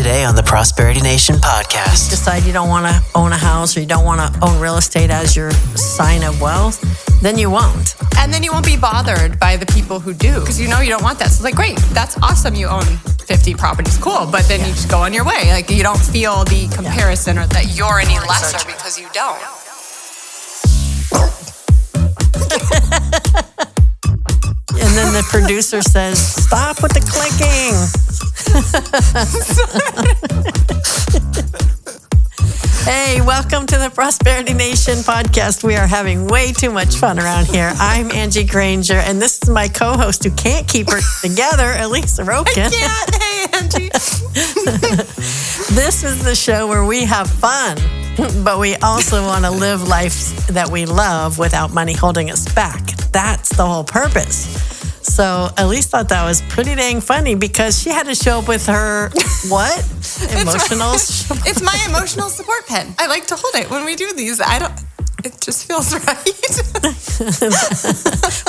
today on the Prosperity Nation podcast. Decide you don't want to own a house or you don't want to own real estate as your sign of wealth, then you won't. And then you won't be bothered by the people who do, because you know you don't want that. So it's like, great, that's awesome. You own 50 properties, cool. But then you just go on your way. Like you don't feel the comparison or that you're any lesser because you don't. And then the producer says, stop with the clicking. Hey, welcome to the Prosperity Nation podcast. We are having way too much fun around here. I'm Angie Grainger, and this is my co-host who can't keep her together, Elise Eropkin. I can't. Hey, Angie. This is the show where we have fun, but we also want to live life that we love without money holding us back. That's the whole purpose. So Elise thought that was pretty dang funny because she had to show up with her, what? Emotional support. It's my emotional support pen. I like to hold it when we do these. It just feels right.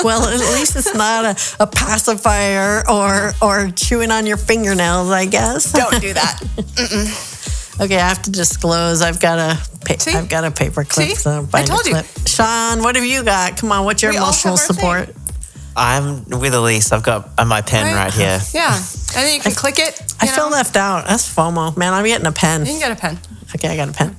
Well, at least it's not a pacifier or chewing on your fingernails, I guess. Don't do that. Mm-mm. Okay, I have to disclose. I've got a paper clip. So I told you. Sean, what have you got? Come on, what's your emotional support? I'm with Elise. I've got my pen right here. Yeah. And then you can click it. I feel left out. That's FOMO. Man, I'm getting a pen. You can get a pen. Okay, I got a pen.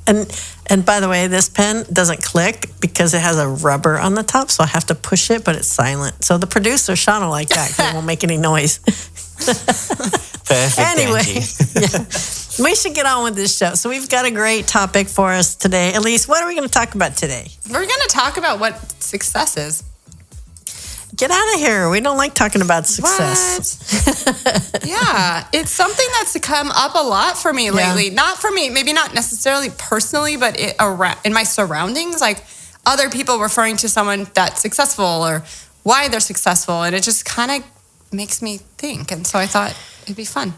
And by the way, this pen doesn't click because it has a rubber on the top, so I have to push it, but it's silent. So the producer, Sean, will like that because it won't make any noise. Perfect, anyway, Angie. we should get on with this show. So we've got a great topic for us today. Elise, what are we going to talk about today? We're going to talk about what success is. Get out of here. We don't like talking about success. What? Yeah. It's something that's come up a lot for me lately. Not for me, maybe not necessarily personally, but in my surroundings, like other people referring to someone that's successful or why they're successful. And it just kind of makes me think. And so I thought it'd be fun.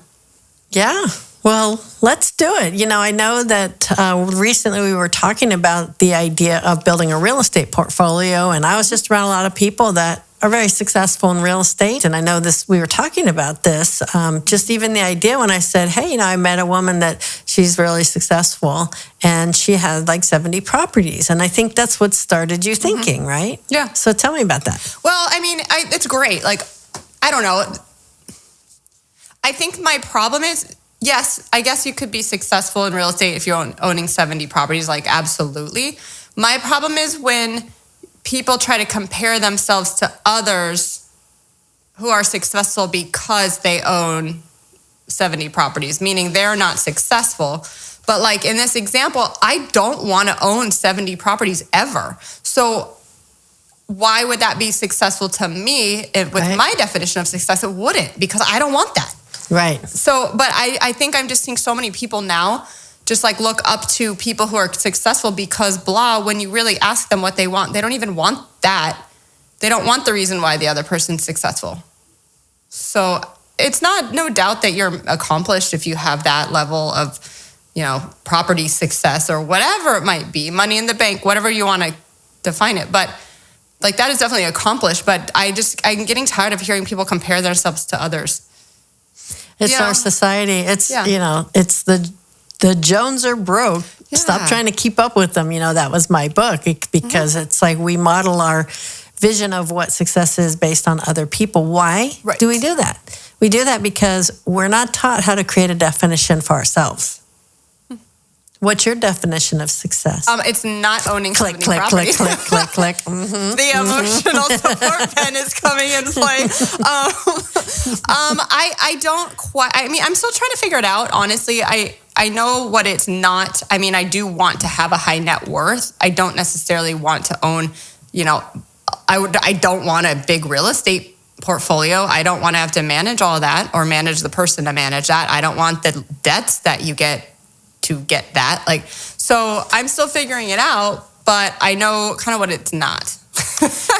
Yeah. Well, let's do it. You know, I know that recently we were talking about the idea of building a real estate portfolio, and I was just around a lot of people that are very successful in real estate. And I know we were talking about this, just even the idea when I said, hey, I met a woman that she's really successful and she had like 70 properties. And I think that's what started you thinking, right? Yeah. So tell me about that. Well, I mean, it's great. Like, I don't know. I think my problem is, yes, I guess you could be successful in real estate if you're owning 70 properties, like absolutely. My problem is when people try to compare themselves to others who are successful because they own 70 properties, meaning they're not successful. But like in this example, I don't want to own 70 properties ever. So why would that be successful to me? With my definition of success, it wouldn't, because I don't want that. Right. So, but I think I'm just seeing so many people now just like look up to people who are successful because when you really ask them what they want, they don't even want that. They don't want the reason why the other person's successful. So it's no doubt that you're accomplished if you have that level of, property success or whatever it might be, money in the bank, whatever you want to define it. But like that is definitely accomplished. But I'm getting tired of hearing people compare themselves to others. It's our society. It's, it's the Jones are broke. Yeah. Stop trying to keep up with them. That was my book because it's like we model our vision of what success is based on other people. Why do we do that? We do that because we're not taught how to create a definition for ourselves. What's your definition of success? It's not owning click, 70 click, properties. click, click, click, click. Mm-hmm. The emotional support pen is coming in play. I don't quite. I mean, I'm still trying to figure it out. Honestly, I know what it's not. I mean, I do want to have a high net worth. I don't necessarily want to own. I don't want a big real estate portfolio. I don't want to have to manage all that or manage the person to manage that. I don't want the debts that you get to get that. So I'm still figuring it out, but I know kind of what it's not.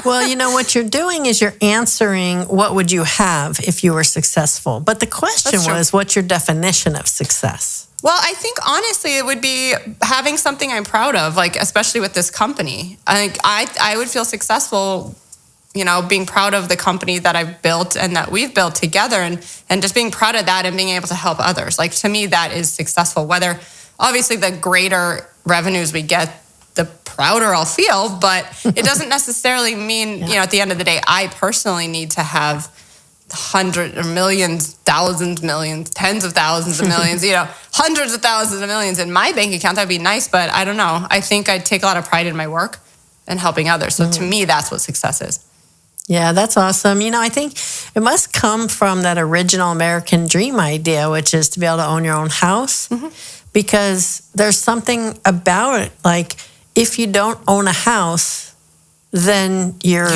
Well, what you're doing is you're answering what would you have if you were successful. But the question was, what's your definition of success? Well, I think honestly, it would be having something I'm proud of, especially with this company. I think I would feel successful being proud of the company that I've built and that we've built together, and just being proud of that and being able to help others. Like, to me, that is successful. Whether, obviously, the greater revenues we get, the prouder I'll feel, but it doesn't necessarily mean, at the end of the day, I personally need to have hundreds or millions, thousands, millions, tens of thousands of millions, hundreds of thousands of millions in my bank account. That'd be nice, but I don't know. I think I'd take a lot of pride in my work and helping others. So to me, that's what success is. Yeah, that's awesome. I think it must come from that original American dream idea, which is to be able to own your own house, because there's something about it. Like, if you don't own a house, then you're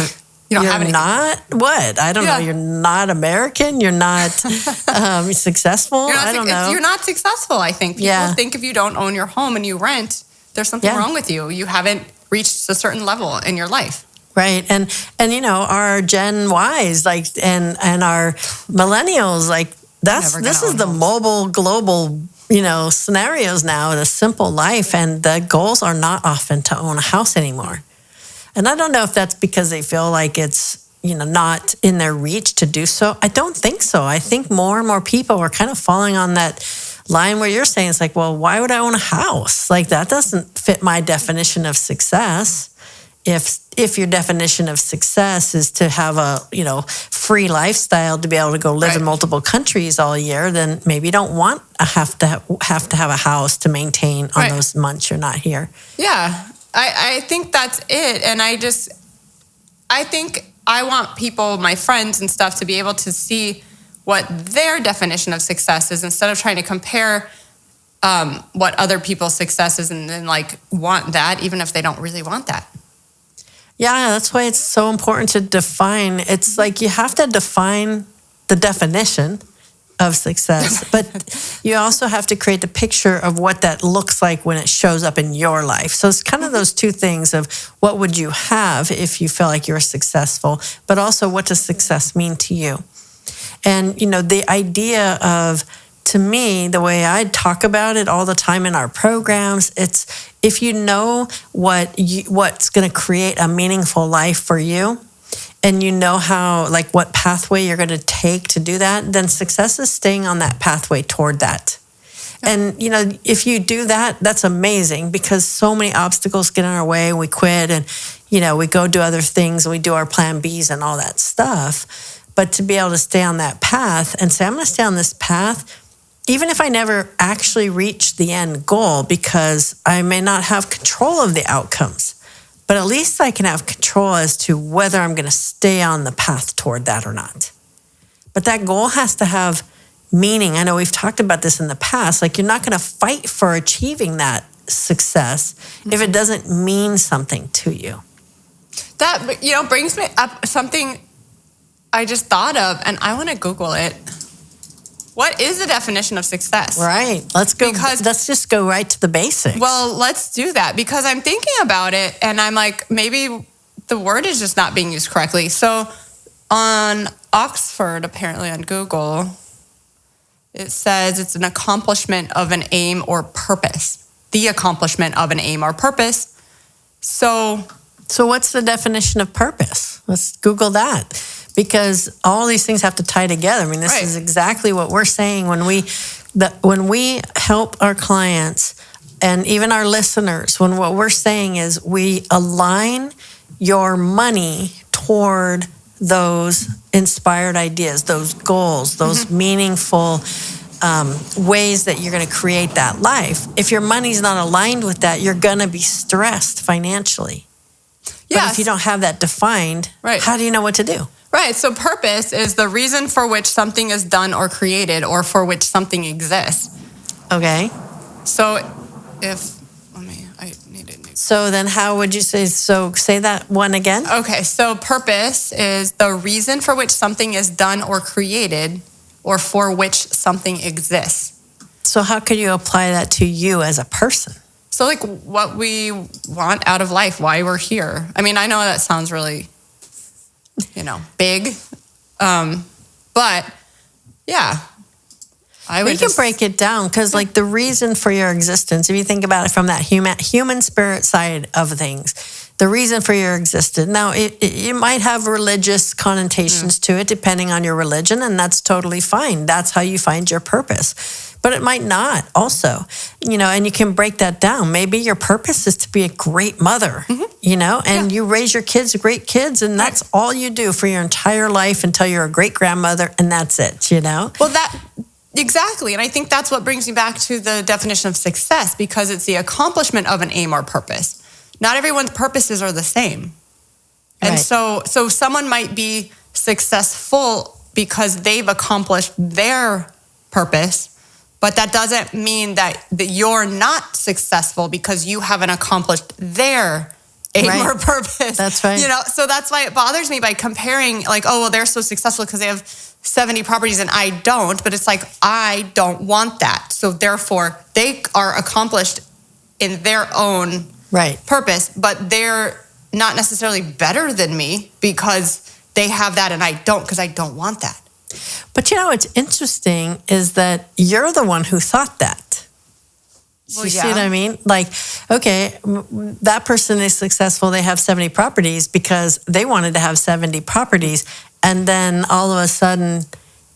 not what? I don't know. You're not American. You're not successful. I don't know. You're not successful, I think. People think if you don't own your home and you rent, there's something wrong with you. You haven't reached a certain level in your life. Right. And our Gen Ys, and our millennials, this is the mobile global, scenarios now in a simple life. And the goals are not often to own a house anymore. And I don't know if that's because they feel like it's, not in their reach to do so. I don't think so. I think more and more people are kind of falling on that line where you're saying, it's like, well, why would I own a house? Like, that doesn't fit my definition of success. If your definition of success is to have a, free lifestyle, to be able to go live in multiple countries all year, then maybe you don't want to have a house to maintain on those months you're not here. Yeah. I think that's it. And I think I want people, my friends and stuff, to be able to see what their definition of success is, instead of trying to compare what other people's success is and then want that, even if they don't really want that. Yeah, that's why it's so important to define. It's like you have to define the definition of success, but you also have to create the picture of what that looks like when it shows up in your life. So it's kind of those two things of what would you have if you feel like you're successful, but also what does success mean to you? And, the idea of, to me, the way I talk about it all the time in our programs, it's if you know what's going to create a meaningful life for you, and you know how, what pathway you're going to take to do that, then success is staying on that pathway toward that. And, if you do that, that's amazing, because so many obstacles get in our way and we quit and, we go do other things and we do our plan Bs and all that stuff. But to be able to stay on that path and say, I'm going to stay on this path, even if I never actually reach the end goal, because I may not have control of the outcomes, but at least I can have control as to whether I'm going to stay on the path toward that or not. But that goal has to have meaning. I know we've talked about this in the past. You're not going to fight for achieving that success if it doesn't mean something to you. That, brings me up something I just thought of, and I want to Google it. What is the definition of success? Right. Let's just go right to the basics. Well, let's do that, because I'm thinking about it and I'm like, maybe the word is just not being used correctly. So on Oxford, apparently on Google, it says it's an accomplishment of an aim or purpose. The accomplishment of an aim or purpose. So what's the definition of purpose? Let's Google that. Because all these things have to tie together. I mean, this is exactly what we're saying when we help our clients and even our listeners. When what we're saying is we align your money toward those inspired ideas, those goals, those meaningful ways that you're going to create that life. If your money's not aligned with that, you're going to be stressed financially. Yes. But if you don't have that defined, how do you know what to do? Right. So purpose is the reason for which something is done or created, or for which something exists. Okay. So So then how would you say, say that one again? Okay. So purpose is the reason for which something is done or created, or for which something exists. So how could you apply that to you as a person? So what we want out of life, why we're here. I mean, I know that sounds really, big. But yeah, we can break it down, because the reason for your existence, if you think about it from that human spirit side of things, the reason for your existence. Now, it might have religious connotations to it, depending on your religion, and that's totally fine. That's how you find your purpose. But it might not also, and you can break that down. Maybe your purpose is to be a great mother, and you raise your kids great kids, and that's all you do for your entire life until you're a great grandmother, and that's it, Well, exactly. And I think that's what brings me back to the definition of success, because it's the accomplishment of an aim or purpose. Not everyone's purposes are the same. And so someone might be successful because they've accomplished their purpose, but that doesn't mean that you're not successful because you haven't accomplished their aim or purpose. That's right. So that's why it bothers me by comparing, like, oh, well, they're so successful because they have 70 properties and I don't. But it's like, I don't want that. So therefore, they are accomplished in their own purpose, but they're not necessarily better than me because they have that and I don't, because I don't want that. But what's interesting is that you're the one who thought that. Well, you see what I mean? Like, okay, that person is successful. They have 70 properties because they wanted to have 70 properties. And then all of a sudden,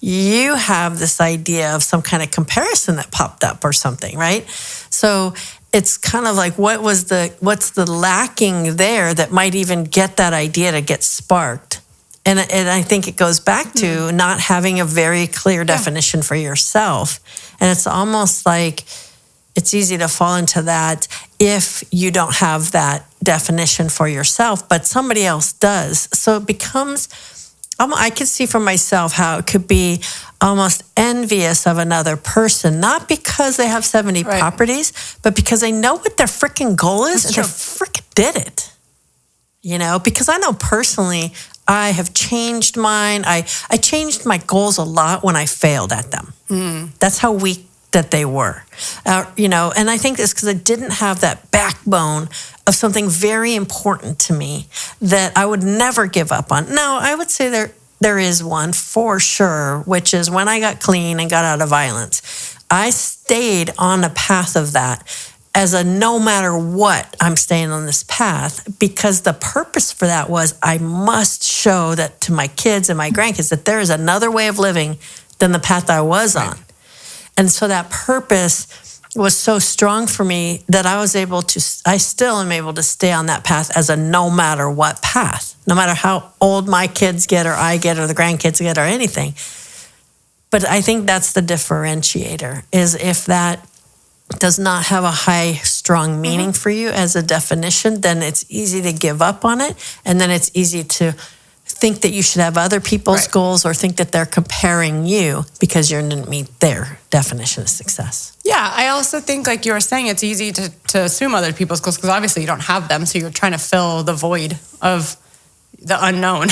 you have this idea of some kind of comparison that popped up or something, right? So it's kind of like, what's the lacking there that might even get that idea to get sparked? And I think it goes back to not having a very clear definition for yourself. And it's almost like it's easy to fall into that if you don't have that definition for yourself, but somebody else does. So it becomes, I can see for myself how it could be almost envious of another person, not because they have 70 properties, but because they know what their freaking goal is and they freaking did it. Because I know personally, I have changed mine. I changed my goals a lot when I failed at them. That's how weak that they were. And I think it's because I didn't have that backbone of something very important to me that I would never give up on. Now, I would say there is one for sure, which is when I got clean and got out of violence. I stayed on the path of that as a no matter what, I'm staying on this path, because the purpose for that was I must show that to my kids and my grandkids that there is another way of living than the path I was on. And so that purpose was so strong for me that I still am able to stay on that path as a no matter what path, no matter how old my kids get or I get or the grandkids get or anything. But I think that's the differentiator, is if that does not have a high, strong meaning for you as a definition, then it's easy to give up on it. And then it's easy to think that you should have other people's goals or think that they're comparing you because you didn't meet their definition of success. Yeah, I also think, like you were saying, it's easy to assume other people's goals because obviously you don't have them. So you're trying to fill the void of the unknown.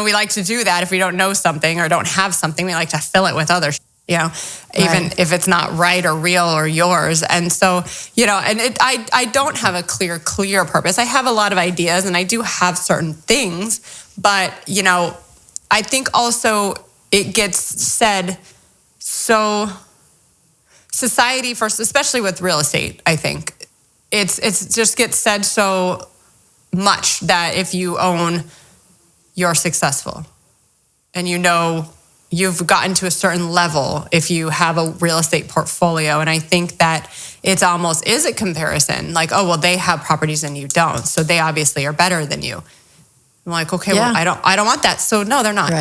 We like to do that if we don't know something or don't have something. We like to fill it with others. Even if it's not right or real or yours. And so, I don't have a clear purpose. I have a lot of ideas and I do have certain things, but, I think also it gets said so, society first, especially with real estate, I think it's just gets said so much that if you own, you're successful. And you've gotten to a certain level if you have a real estate portfolio. And I think that it almost is a comparison. Like, oh, well, they have properties and you don't. So they obviously are better than you. I'm like, okay, well, I don't want that. So no, they're not,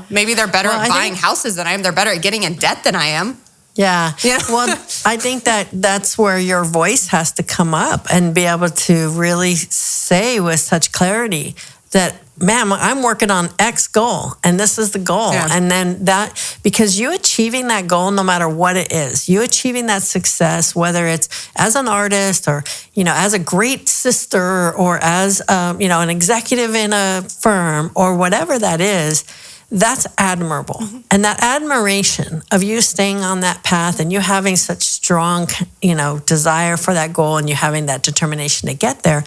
maybe they're better at buying houses than I am. They're better at getting in debt than I am. Yeah. Well, I think that's where your voice has to come up and be able to really say with such clarity that, ma'am, I'm working on X goal and this is the goal. Yeah. And then because you achieving that goal, no matter what it is, you achieving that success, whether it's as an artist or, as a great sister or as, an executive in a firm or whatever that is, that's admirable. Mm-hmm. And that admiration of you staying on that path and you having such strong, desire for that goal and you having that determination to get there,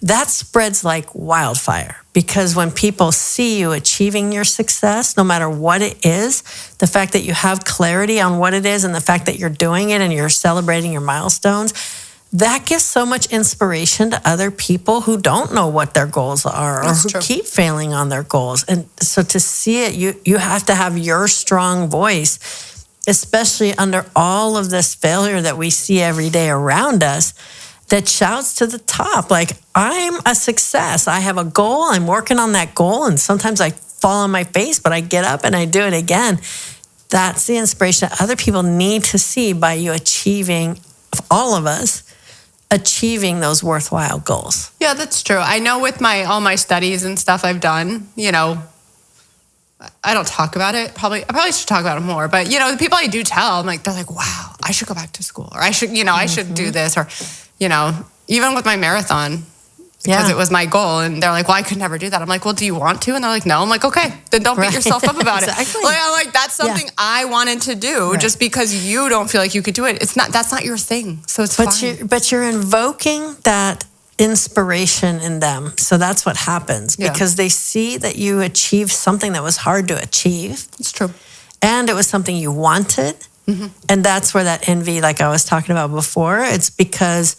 that spreads like wildfire, because when people see you achieving your success, no matter what it is, the fact that you have clarity on what it is and the fact that you're doing it and you're celebrating your milestones, that gives so much inspiration to other people who don't know what their goals are or who keep failing on their goals. And so to see it, you have to have your strong voice, especially under all of this failure that we see every day around us, that shouts to the top, like, I'm a success. I have a goal. I'm working on that goal. And sometimes I fall on my face, but I get up and I do it again. That's the inspiration that other people need to see by you achieving, all of us, achieving those worthwhile goals. Yeah, that's true. I know with all my studies and stuff I've done, I don't talk about it. I probably should talk about it more. But, the people I do tell, they're like, wow, I should go back to school. Or I should, I should do this. Or, even with my marathon, because it was my goal. And they're like, well, I could never do that. I'm like, well, do you want to? And they're like, no. I'm like, okay, then don't beat yourself up about it. I'm like, that's something I wanted to do. Just because you don't feel like you could do it. That's not your thing. So it's fine. But you're invoking that inspiration in them. So that's what happens because they see that you achieved something that was hard to achieve. It's true. And it was something you wanted. Mm-hmm. And that's where that envy, like I was talking about before, it's because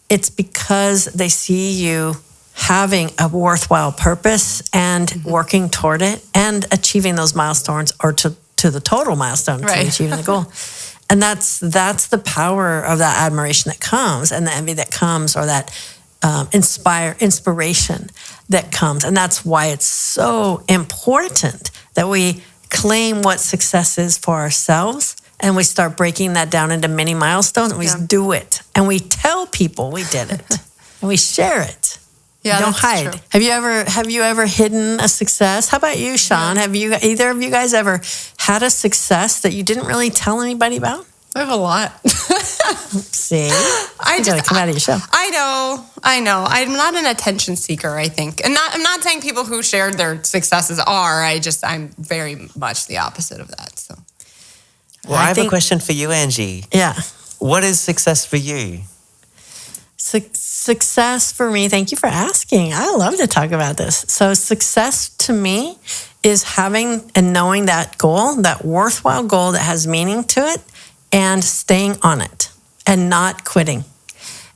they see you having a worthwhile purpose and working toward it and achieving those milestones, or to the total milestone, to achieving the goal. And that's the power of that admiration that comes, and the envy that comes, or that inspiration that comes. And that's why it's so important that we claim what success is for ourselves, and we start breaking that down into mini milestones, and we do it. And we tell people we did it. And we share it. Yeah, don't hide. True. Have you ever hidden a success? How about you, Sean? Have either of you guys ever had a success that you didn't really tell anybody about? I have a lot. See? I gotta come out of your shell. I know. I'm not an attention seeker, I think. And I'm not saying people who shared their successes are. I'm very much the opposite of that. So. Well, I have a question for you, Angie. Yeah. What is success for you? Success for me, thank you for asking. I love to talk about this. So success to me is having and knowing that goal, that worthwhile goal that has meaning to it, and staying on it and not quitting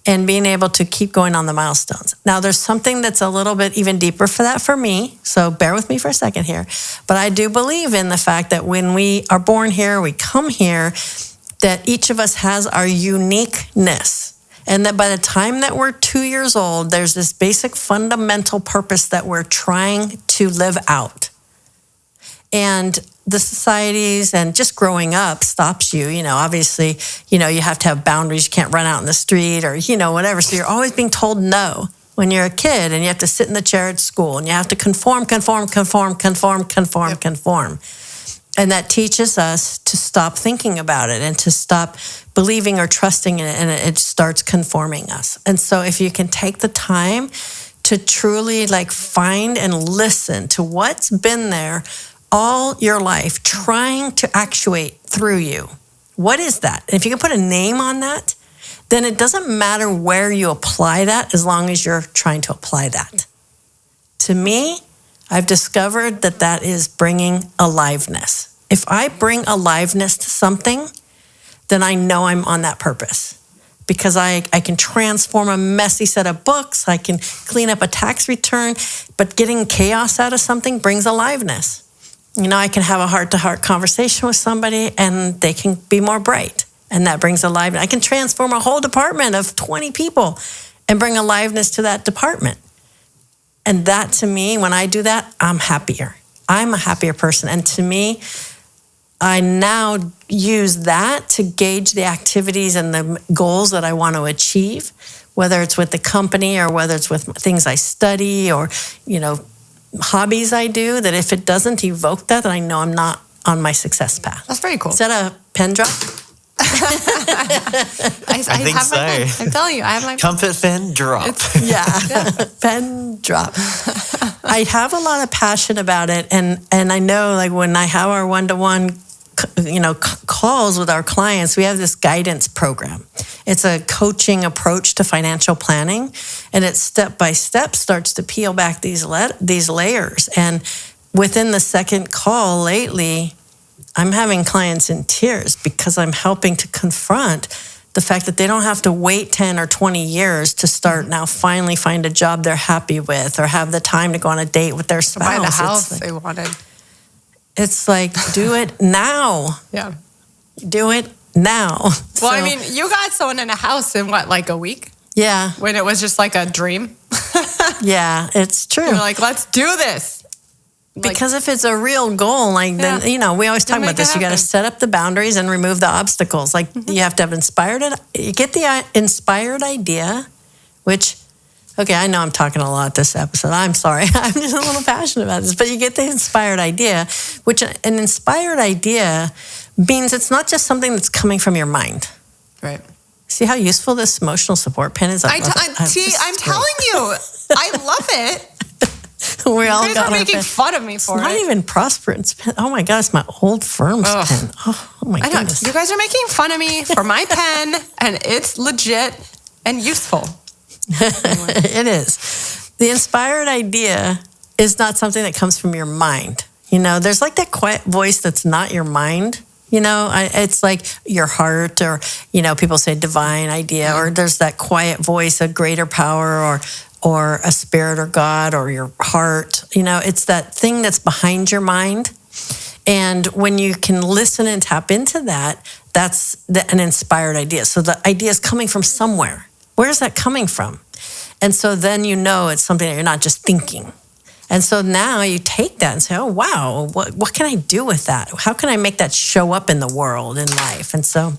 and being able to keep going on the milestones. Now, there's something that's a little bit even deeper for that for me, so bear with me for a second here. But I do believe in the fact that when we are born here, we come here, that each of us has our uniqueness. And that by the time that we're 2 years old, there's this basic fundamental purpose that we're trying to live out. And the societies and just growing up stops you. Obviously, you have to have boundaries. You can't run out in the street or, whatever. So you're always being told no when you're a kid, and you have to sit in the chair at school, and you have to conform. And that teaches us to stop thinking about it and to stop believing or trusting in it, and it starts conforming us. And so if you can take the time to truly find and listen to what's been there all your life trying to actuate through you, what is that? And if you can put a name on that, then it doesn't matter where you apply that, as long as you're trying to apply that. To me, I've discovered that is bringing aliveness. If I bring aliveness to something, then I know I'm on that purpose, because I can transform a messy set of books. I can clean up a tax return, but getting chaos out of something brings aliveness. I can have a heart-to-heart conversation with somebody, and they can be more bright, and that brings aliveness. I can transform a whole department of 20 people and bring aliveness to that department. And that, to me, when I do that, I'm happier. I'm a happier person. And to me, I now use that to gauge the activities and the goals that I want to achieve, whether it's with the company or whether it's with things I study or, hobbies I do, that if it doesn't evoke that, then I know I'm not on my success path. That's very cool. Is that a pen drop? I think have so. My pen. I'm telling you, I have my Comfort pen drop. Pen drop. I have a lot of passion about it, and I know when I have our one-to-one calls with our clients, we have this guidance program. It's a coaching approach to financial planning, and it step by step starts to peel back these layers. And within the second call lately, I'm having clients in tears because I'm helping to confront the fact that they don't have to wait 10 or 20 years to start now finally find a job they're happy with or have the time to go on a date with their spouse. Buy the house they wanted. It's like, do it now. Yeah. Do it now. Well, I mean, you got someone in a house in what, like a week? Yeah. When it was just like a dream? Yeah, it's true. You're like, let's do this. Because if it's a real goal, then, we always talk about this. You got to set up the boundaries and remove the obstacles. Like you have to have you get the inspired idea, which, okay, I know I'm talking a lot this episode. I'm sorry. I'm just a little passionate about this. But you get the inspired idea, which an inspired idea means it's not just something that's coming from your mind. Right. See how useful this emotional support pin is? I'm telling you, I love it. We all you guys are making fun of me for it. It's not even Prosperance pen. Oh my God, it's my old firm's pen. Oh my goodness. You guys are making fun of me for my pen, and it's legit and useful. Anyway. It is. The inspired idea is not something that comes from your mind. There's like that quiet voice that's not your mind. It's like your heart, or, people say divine idea, or there's that quiet voice, a greater power, or a spirit or God or your heart. It's that thing that's behind your mind. And when you can listen and tap into that, that's an inspired idea. So the idea is coming from somewhere. Where is that coming from? And so then it's something that you're not just thinking. And so now you take that and say, oh, wow, what can I do with that? How can I make that show up in the world, in life? And so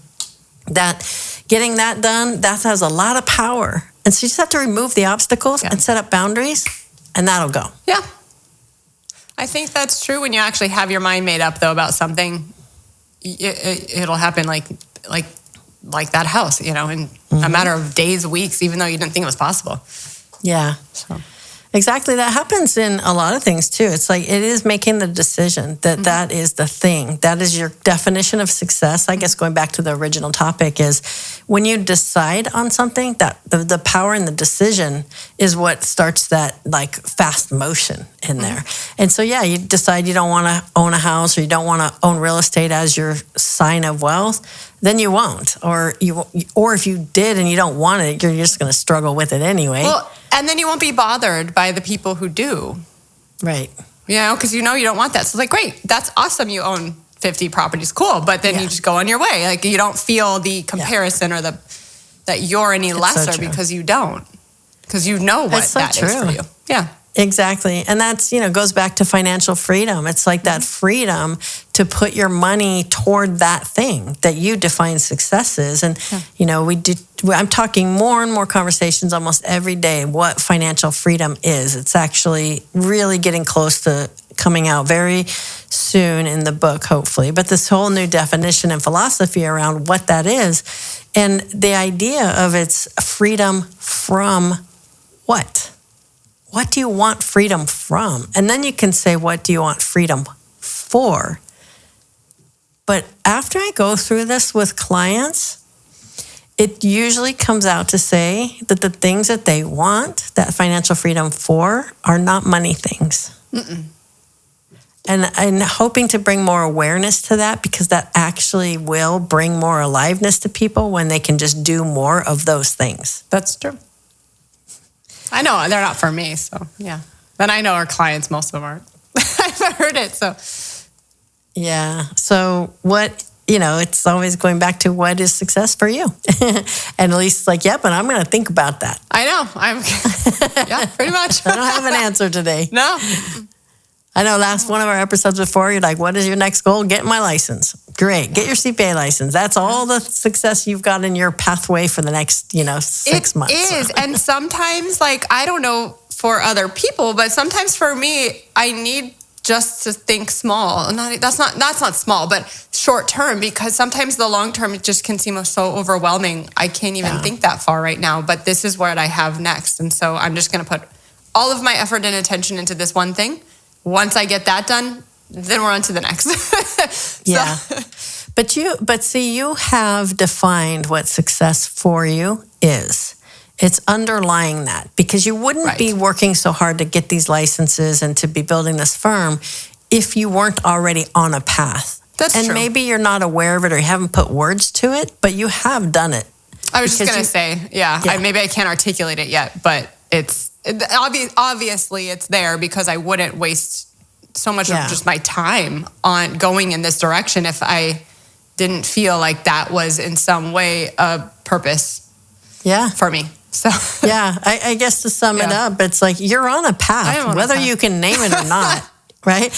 getting that done, that has a lot of power. And so you just have to remove the obstacles and set up boundaries, and that'll go. Yeah. I think that's true. When you actually have your mind made up, though, about something, it'll happen like that house, in a matter of days, weeks, even though you didn't think it was possible. Yeah. So. Exactly. That happens in a lot of things, too. It's like it is making the decision that is the thing. That is your definition of success. I guess going back to the original topic is when you decide on something, that the power in the decision is what starts that like fast motion in there. And so, you decide you don't want to own a house, or you don't want to own real estate as your sign of wealth. Then you won't, or if you did and you don't want it, you're just going to struggle with it anyway. Well, and then you won't be bothered by the people who do. Right. Because you don't want that. So it's like, great, that's awesome. You own 50 properties, cool. But then you just go on your way. Like you don't feel the comparison or that you're any lesser because you don't. Because you know what that is for you. Yeah. Exactly. And that's, goes back to financial freedom. It's like that freedom to put your money toward that thing that you define success is. And, I'm talking more and more conversations almost every day what financial freedom is. It's actually really getting close to coming out very soon in the book, hopefully. But this whole new definition and philosophy around what that is, and the idea of its freedom from what? What do you want freedom from? And then you can say, what do you want freedom for? But after I go through this with clients, it usually comes out to say that the things that they want that financial freedom for are not money things. Mm-mm. And I'm hoping to bring more awareness to that, because that actually will bring more aliveness to people when they can just do more of those things. That's true. I know they're not for me, so yeah. But I know our clients, most of them aren't. I've heard it, so. Yeah. So it's always going back to what is success for you. And Elise's like, but I'm going to think about that. I know. Yeah, pretty much. I don't have an answer today. No. I know one of our episodes before, you're like, what is your next goal? Get my license. Great. Get your CPA license. That's all the success you've got in your pathway for the next, 6 months. It is. And sometimes, I don't know for other people, but sometimes for me, I need just to think small. That's not small, but short term, because sometimes the long term, it just can seem so overwhelming. I can't even think that far right now, but this is what I have next. And so I'm just going to put all of my effort and attention into this one thing. Once I get that done, then we're on to the next. Yeah. But see, you have defined what success for you is. It's underlying that, because you wouldn't be working so hard to get these licenses and to be building this firm if you weren't already on a path. That's true. And maybe you're not aware of it, or you haven't put words to it, but you have done it. I was just going to say, maybe I can't articulate it yet, but obviously it's there because I wouldn't waste so much of just my time on going in this direction if I didn't feel like that was in some way a purpose for me. So I guess to sum it up, it's like you're on a path, whether you can name it or not. Right?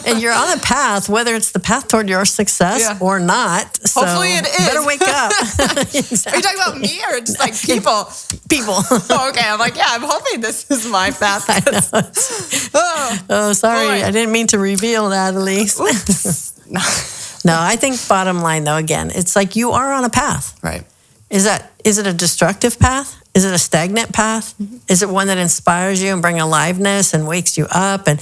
And you're on a path, whether it's the path toward your success or not. So hopefully it is. Better wake up. Exactly. Are you talking about me or just like people? People. Okay. I'm like, I'm hoping this is my path. Sorry. Boy. I didn't mean to reveal that, Elise. No, I think bottom line though, again, it's like you are on a path. Right. Is it a destructive path? Is it a stagnant path? Mm-hmm. Is it one that inspires you and brings aliveness and wakes you up and,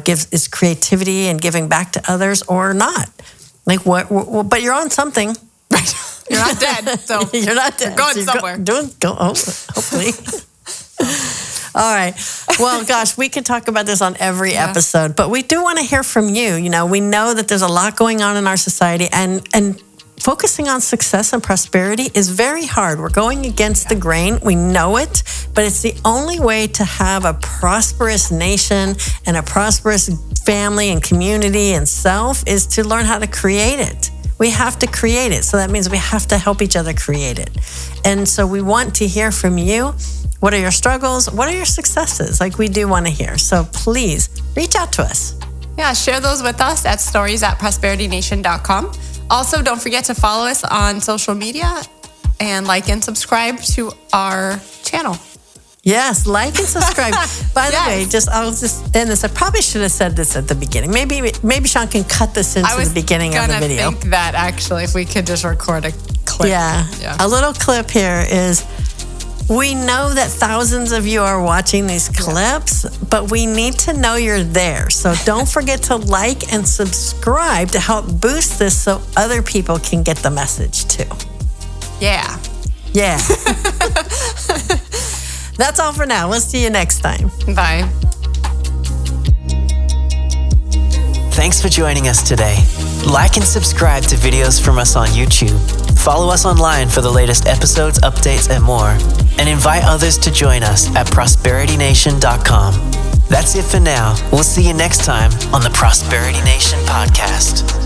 gives its creativity and giving back to others or not? Like what? But you're on something. Right. You're not dead. So you're not dead. You're going somewhere. Hopefully. All right. Well, gosh, we could talk about this on every episode, but we do want to hear from you. We know that there's a lot going on in our society and focusing on success and prosperity is very hard. We're going against the grain. We know it, but it's the only way to have a prosperous nation and a prosperous family and community and self is to learn how to create it. We have to create it. So that means we have to help each other create it. And so we want to hear from you. What are your struggles? What are your successes? Like we do want to hear. So please reach out to us. Yeah, share those with us at stories@prosperitynation.com. Also, don't forget to follow us on social media and like and subscribe to our channel. Yes, like and subscribe. By the way, I'll just end this. I probably should have said this at the beginning. Maybe Sean can cut this into the beginning of the video. I was think that actually, if we could just record a clip. Yeah. A little clip here is, we know that thousands of you are watching these clips, but we need to know you're there. So don't forget to like and subscribe to help boost this so other people can get the message too. Yeah. That's all for now. We'll see you next time. Bye. Thanks for joining us today. Like and subscribe to videos from us on YouTube. Follow us online for the latest episodes, updates, and more. And invite others to join us at prosperitynation.com. That's it for now. We'll see you next time on the Prosperity Nation podcast.